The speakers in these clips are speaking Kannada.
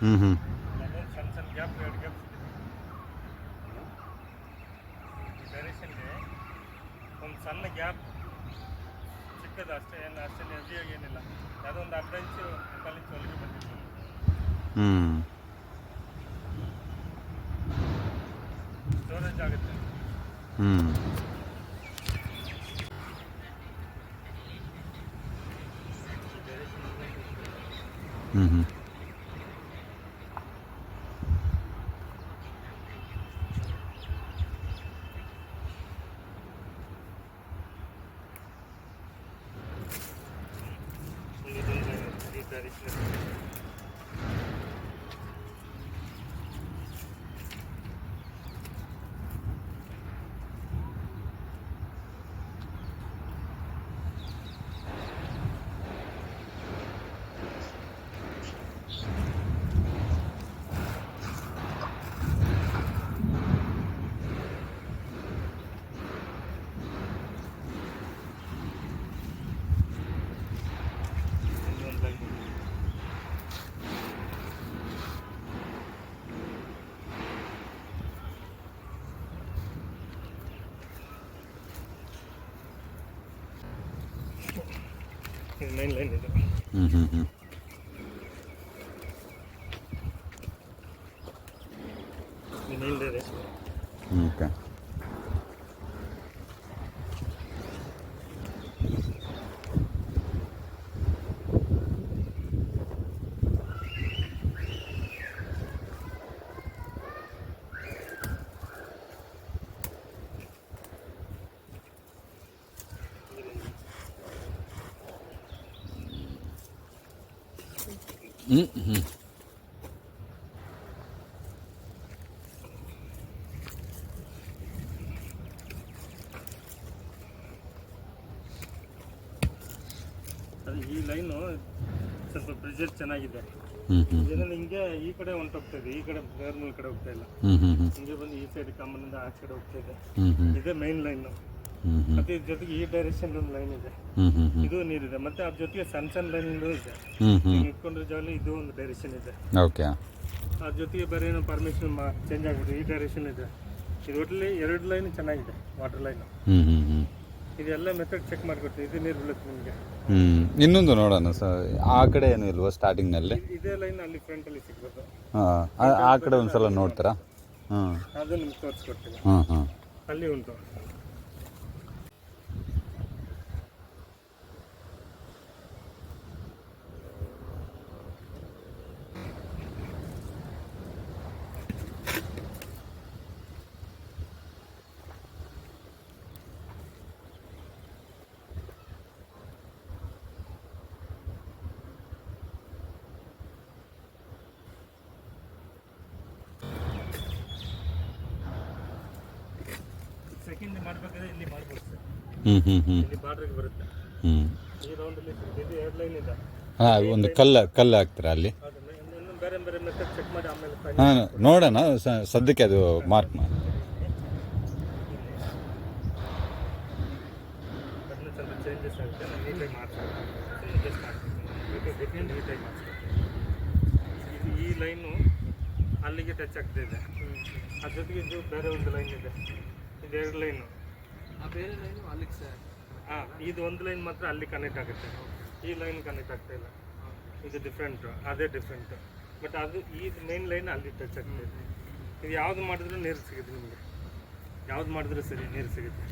ಹ್ಞೂ ಹ್ಞೂ ಅದೊಂದು ಸಣ್ಣ ಸಣ್ಣ ಗ್ಯಾಪ್ 2 ಗ್ಯಾಪ್ ಈ ಡೈರೆಕ್ಷನ್ಗೆ ಒಂದು ಸಣ್ಣ ಗ್ಯಾಪ್ ಚಿಕ್ಕದು ಅಷ್ಟೇ, ಏನು ಅಷ್ಟೇನು ಹೆವಿಯಾಗಿ ಏನಿಲ್ಲ. ಯಾವುದೋ ಒಂದು ಅರ್ಧ ಇಂಚು 1/4 ಇಂಚು ಒಳಗೆ ಬಂದಿತ್ತು. ಹ್ಞೂ ಸ್ಟೋರೇಜ್ ಆಗುತ್ತೆ. ಹ್ಞೂ ಹ್ಞೂ ಹ್ಞೂ ಈ ಡೈರೆಕ್ಷನ್ ಮೇನ್ ಲೈನ್ ಇದು. ಹ್ಞೂ ಹ್ಞೂ ಹ್ಞೂ ಮೇನ್ ಡೈರೆಕ್ಷನ್. ಓಕೆ. ಹ್ಞೂ ಹ್ಞೂ ಅದು ಈ ಲೈನು ಸ್ವಲ್ಪ ಪ್ರೆಷರ್ ಚೆನ್ನಾಗಿದೆ. ಹ್ಞೂ ಹ್ಞೂ ಇದರಲ್ಲಿ ಹಿಂಗೆ ಈ ಕಡೆ ಹೊಂಟೋಗ್ತಾ ಇದೆ, ಈ ಕಡೆ ಬೇರ್ಮೂಲ ಕಡೆ ಹೋಗ್ತಾ ಇಲ್ಲ. ಹ್ಞೂ ಹ್ಞೂ ಹ್ಞೂ ಹಿಂಗೆ ಬಂದು ಈ ಸೈಡ್ ಕಾಮನಿಂದ ಆ ಕಡೆ ಹೋಗ್ತಾ ಇದೆ. ಹ್ಞೂ ಹ್ಞೂ ಇದೇ ಮೈನ್ ಲೈನು. ಹ್ಞೂ ಹ್ಞೂ ಮತ್ತೆ ಇದ್ರ ಜೊತೆಗೆ ಈ ಡೈರೆಕ್ಷನ್ ಒಂದು ಲೈನ್ ಇದೆ, ಹ್ಞೂ ಹ್ಞೂ ಹ್ಞೂ ಇದು ನೀರಿದೆ. ಮತ್ತೆ ಅದ್ರ ಜೊತೆಗೆ ಸಣ್ಣ ಸಣ್ಣ ಲೈನ್ ಇದೆ. ಹ್ಞೂ ಹ್ಞೂ ಇಟ್ಕೊಂಡಿರೋ ಜಾಗದಲ್ಲಿ ಇದು ಒಂದು ಡೈರೆಕ್ಷನ್ ಇದೆ. ಓಕೆ. ಅದ್ರ ಜೊತೆಗೆ ಬೇರೆ ಏನೋ ಪರ್ಮಿಷನ್ ಚೇಂಜ್ ಆಗ್ಬಿಟ್ಟು ಈ ಡೈರೆಕ್ಷನ್ ಇದೆ. ಇದು ಒಟ್ಟಲ್ಲಿ 2 ಲೈನ್ ಚೆನ್ನಾಗಿದೆ, ವಾಟರ್ ಲೈನು. ಹ್ಞೂ ಹ್ಞೂ ಹ್ಞೂ ಇದೆಲ್ಲ ಮೆಥಡ್ ಚೆಕ್ ಮಾಡಿಕೊಡ್ತೀವಿ. ಇದು ನೀರು ಬೀಳುತ್ತೆ ನಿಮಗೆ. ಹ್ಞೂ ಇನ್ನೊಂದು ನೋಡೋಣ ಸರ್, ಆ ಕಡೆ ಏನು ಇಲ್ವಾ ಸ್ಟಾರ್ಟಿಂಗ್ನಲ್ಲಿ? ಇದೇ ಲೈನ್ ಅಲ್ಲಿ ಫ್ರಂಟಲ್ಲಿ ಸಿಗ್ಬೋದು. ಹಾಂ ಆ ಕಡೆ ಒಂದು ಸಲ ನೋಡ್ತೀರಾ? ಹಾಂ ಅದು ನಿಮ್ಗೆ ತೋರಿಸ್ಕೊಡ್ತೀವಿ. ಹಾಂ ಹಾಂ ಅಲ್ಲಿ ಉಂಟು. ಸೆಕೆಂಡ್ ಮಾಡಬೇಕಾದ್ರೆ ಇಲ್ಲಿ ಮಾಡ್ಬೋದು ಸರ್. ಹ್ಞೂ ಹ್ಞೂ ಹ್ಞೂ ಇಲ್ಲಿ ಬಾರ್ಡ್ರಿಗೆ ಬರುತ್ತೆ. ಹ್ಞೂ ಈ ರೌಂಡಲ್ಲಿ ಇದು 2 ಲೈನ್ ಇದೆ. ಹಾಂ ಒಂದು ಕಲ್ಲು ಹಾಕ್ತೀರಾ ಅಲ್ಲಿ? ಅದನ್ನ ಇನ್ನೊಂದು ಬೇರೆ ಬೇರೆ ಮೆಥಡ್ ಚೆಕ್ ಮಾಡಿ ಆಮೇಲೆ ಹಾಂ ನೋಡೋಣ, ಸದ್ಯಕ್ಕೆ ಅದು ಮಾರ್ಕ್ ಮಾಡಿ. ಅದನ್ನ ಸ್ವಲ್ಪ ಚೇಂಜಸ್ ಆಗುತ್ತೆ. ನಾನು ನೀಟಾಗಿ ಮಾಡ್ತೀನಿ, ಜಸ್ಟ್ ಮಾಡ್ತೀನಿ, ಡಿಫ್ರೆಂಟ್ ನೀಟಾಗಿ ಮಾಡಿಸ್ಕೊಡ್ತೀನಿ. ಇದು ಈ ಲೈನು ಅಲ್ಲಿಗೆ ಟಚ್ ಆಗ್ತಾ ಇದೆ. ಅದ್ರ ಜೊತೆಗೆ ಇದು ಬೇರೆ ಒಂದು ಲೈನ್ ಇದೆ, ಇದು 2 ಲೈನು. ಆ ಬೇರೆ ಲೈನು ಅಲ್ಲಿಗೆ ಸರ್. ಹಾಂ, ಇದು ಒಂದು ಲೈನ್ ಮಾತ್ರ ಅಲ್ಲಿ ಕನೆಕ್ಟ್ ಆಗುತ್ತೆ, ಈ ಲೈನ್ ಕನೆಕ್ಟ್ ಆಗ್ತಾ ಇಲ್ಲ. ಇದು ಡಿಫ್ರೆಂಟು, ಅದೇ ಡಿಫ್ರೆಂಟು. ಬಟ್ ಅದು ಈ ಮೇನ್ ಲೈನ್ ಅಲ್ಲಿ ಟಚ್ ಆಗ್ತಾ ಇದೆ. ಇದು ಯಾವುದು ಮಾಡಿದ್ರೂ ನೀರು ಸಿಗುತ್ತೆ ನಿಮಗೆ, ಯಾವ್ದು ಮಾಡಿದ್ರೂ ಸರಿ ನೀರು ಸಿಗುತ್ತೆ.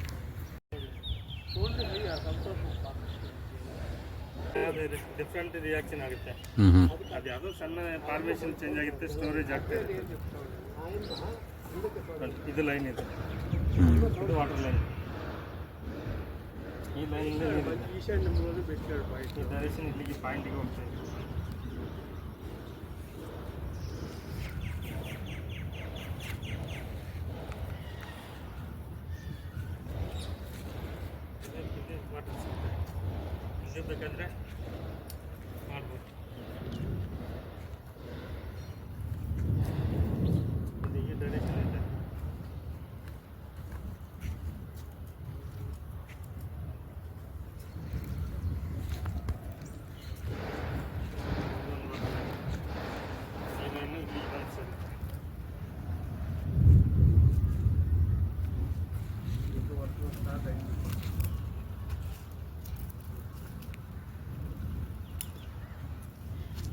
ಅದೇ ಡಿಫ್ರೆಂಟ್ ರಿಯಾಕ್ಷನ್ ಆಗುತ್ತೆ. ಹ್ಞೂ ಹ್ಞೂ ಅದು ಯಾವುದೋ ಸಣ್ಣ ಫಾರ್ಮೇಷನ್ ಚೇಂಜ್ ಆಗುತ್ತೆ, ಸ್ಟೋರೇಜ್ ಆಗ್ತಾ ಇದೆ. ಇದು ಲೈನ್ ಇದೆ, ಇದು ವಾಟರ್ ಲೈನ್. ಈ ಲೈನ್ ಈ ಡೈರೆಕ್ಷನ್ ಇಲ್ಲಿಗೆ ಪಾಯಿಂಟಿಗೆ ಹೋಗ್ತಾ ಇದೆ. ಇದು ಬೇಕಾದರೆ ಮಾಡ್ಬೋದು. ಇದು ಈ ಡೈರೆಕ್ಷನ್ ಇದೆ.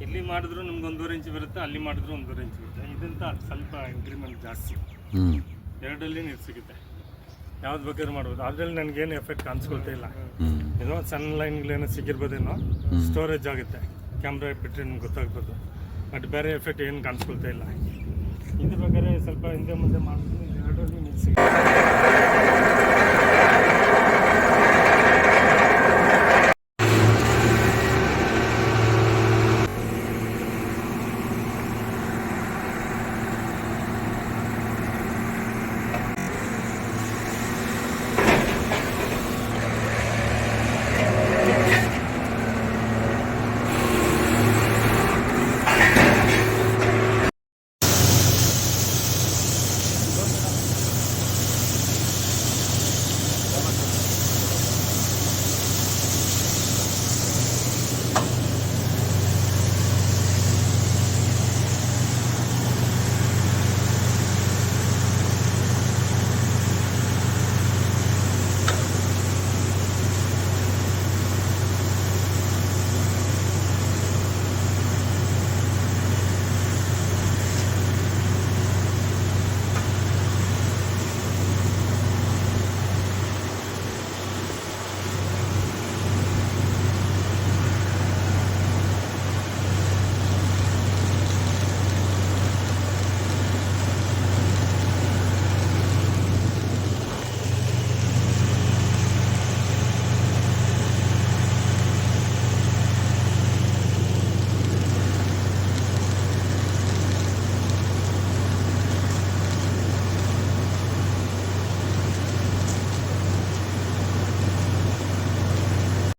ಇಲ್ಲಿ ಮಾಡಿದ್ರು ನಮ್ಗೆ 1.5 ಇಂಚ್ ಬರುತ್ತೆ, ಅಲ್ಲಿ ಮಾಡಿದ್ರು 1.5 ಇಂಚ್ ಬರುತ್ತೆ. ಇದಂತ ಸ್ವಲ್ಪ ಇಂಕ್ರಿಮೆಂಟ್ ಜಾಸ್ತಿ. ಹ್ಞೂ ಎರಡಲ್ಲಿ ನೀರು ಸಿಗುತ್ತೆ, ಯಾವ್ದು ಬೇಕಾದ್ರೂ ಮಾಡ್ಬೋದು. ಅದ್ರಲ್ಲಿ ನನಗೇನು ಎಫೆಕ್ಟ್ ಕಾಣಿಸ್ಕೊಳ್ತಾ ಇಲ್ಲ. ಹ್ಞೂ ಏನೋ ಸಣ್ಣ ಲೈನ್ಗಳೇನೋ ಸಿಕ್ಕಿರ್ಬೋದೇನೋ, ಸ್ಟೋರೇಜ್ ಆಗುತ್ತೆ, ಕ್ಯಾಮ್ರಾ ಬಿಟ್ಟರೆ ನಿಮ್ಗೆ ಗೊತ್ತಾಗ್ಬೋದು. ಬಟ್ ಬೇರೆ ಎಫೆಕ್ಟ್ ಏನು ಕಾಣಿಸ್ಕೊಳ್ತಾ ಇಲ್ಲ. ಇದು ಬೇಕಾದ್ರೆ ಸ್ವಲ್ಪ ಹಿಂದೆ ಮುಂದೆ ಮಾಡಿದ್ರೆ ಎರಡರಲ್ಲಿ ನೀರು ಸಿಗುತ್ತೆ.